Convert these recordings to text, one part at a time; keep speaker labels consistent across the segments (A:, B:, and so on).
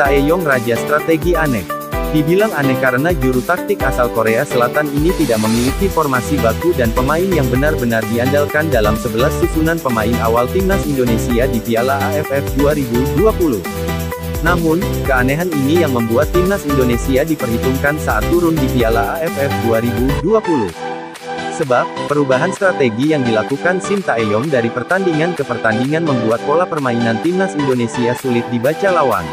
A: Taeyong Raja Strategi Aneh. Dibilang aneh karena juru taktik asal Korea Selatan ini tidak memiliki formasi baku dan pemain yang benar-benar diandalkan dalam 11 susunan pemain awal timnas Indonesia di Piala AFF 2020. Namun, keanehan ini yang membuat timnas Indonesia diperhitungkan saat turun di Piala AFF 2020. Sebab, perubahan strategi yang dilakukan Shin Taeyong dari pertandingan ke pertandingan membuat pola permainan timnas Indonesia sulit dibaca lawan.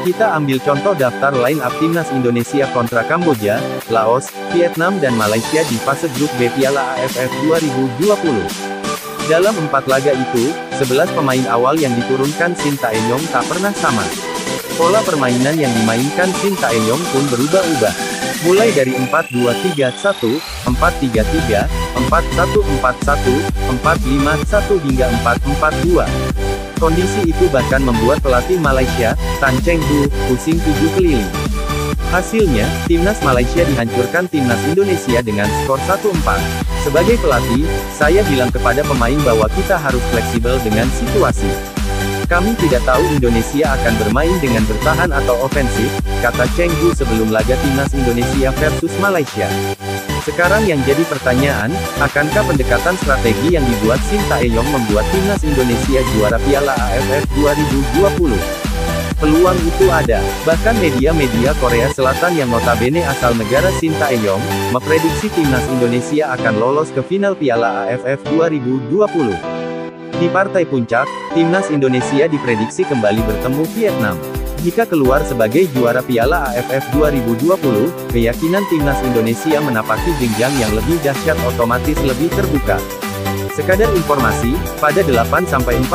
A: Kita ambil contoh daftar line-up timnas Indonesia kontra Kamboja, Laos, Vietnam dan Malaysia di fase grup B Piala AFF 2020. Dalam 4 laga itu, 11 pemain awal yang diturunkan Shin Taeyong tak pernah sama. Pola permainan yang dimainkan Shin Taeyong pun berubah-ubah. Mulai dari 4-2-3-1, 4-3-3, 4-1-4-1, 4-5-1 hingga 4-4-2. Kondisi itu bahkan membuat pelatih Malaysia, Tan Cheng Hu, pusing 7 keliling. Hasilnya, timnas Malaysia dihancurkan timnas Indonesia dengan skor 1-4. Sebagai pelatih, saya bilang kepada pemain bahwa kita harus fleksibel dengan situasi. Kami tidak tahu Indonesia akan bermain dengan bertahan atau ofensif, kata Cheng Hu sebelum laga timnas Indonesia versus Malaysia. Sekarang yang jadi pertanyaan, akankah pendekatan strategi yang dibuat Shin Taeyong membuat timnas Indonesia juara Piala AFF 2020? Peluang itu ada. Bahkan media-media Korea Selatan yang notabene asal negara Shin Taeyong, memprediksi timnas Indonesia akan lolos ke final Piala AFF 2020. Di partai puncak, timnas Indonesia diprediksi kembali bertemu Vietnam. Jika keluar sebagai juara Piala AFF 2020, keyakinan timnas Indonesia menapaki jenjang yang lebih dahsyat otomatis lebih terbuka. Sekadar informasi, pada 8-14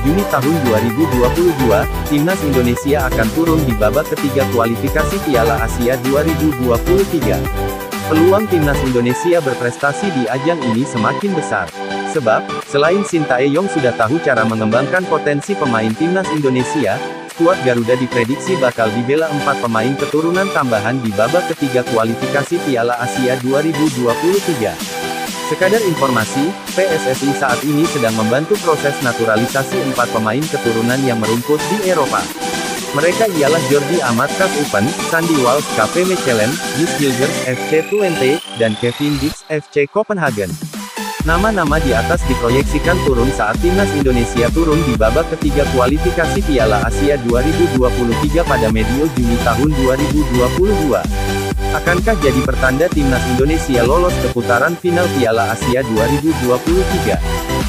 A: Juni tahun 2022, timnas Indonesia akan turun di babak ketiga kualifikasi Piala Asia 2023. Peluang timnas Indonesia berprestasi di ajang ini semakin besar. Sebab, selain Shin Taeyong sudah tahu cara mengembangkan potensi pemain timnas Indonesia, skuad Garuda diprediksi bakal dibela 4 pemain keturunan tambahan di babak ketiga kualifikasi Piala Asia 2023. Sekadar informasi, PSSI saat ini sedang membantu proses naturalisasi 4 pemain keturunan yang merumput di Eropa. Mereka ialah Jordi Amat CAF Open, Sandy Walsh KV Mechelen, Guus Gilgers FC Twente, dan Kevin Dix FC Copenhagen. Nama-nama di atas diproyeksikan turun saat timnas Indonesia turun di babak ketiga kualifikasi Piala Asia 2023 pada medio Juni tahun 2022. Akankah jadi pertanda timnas Indonesia lolos ke putaran final Piala Asia 2023?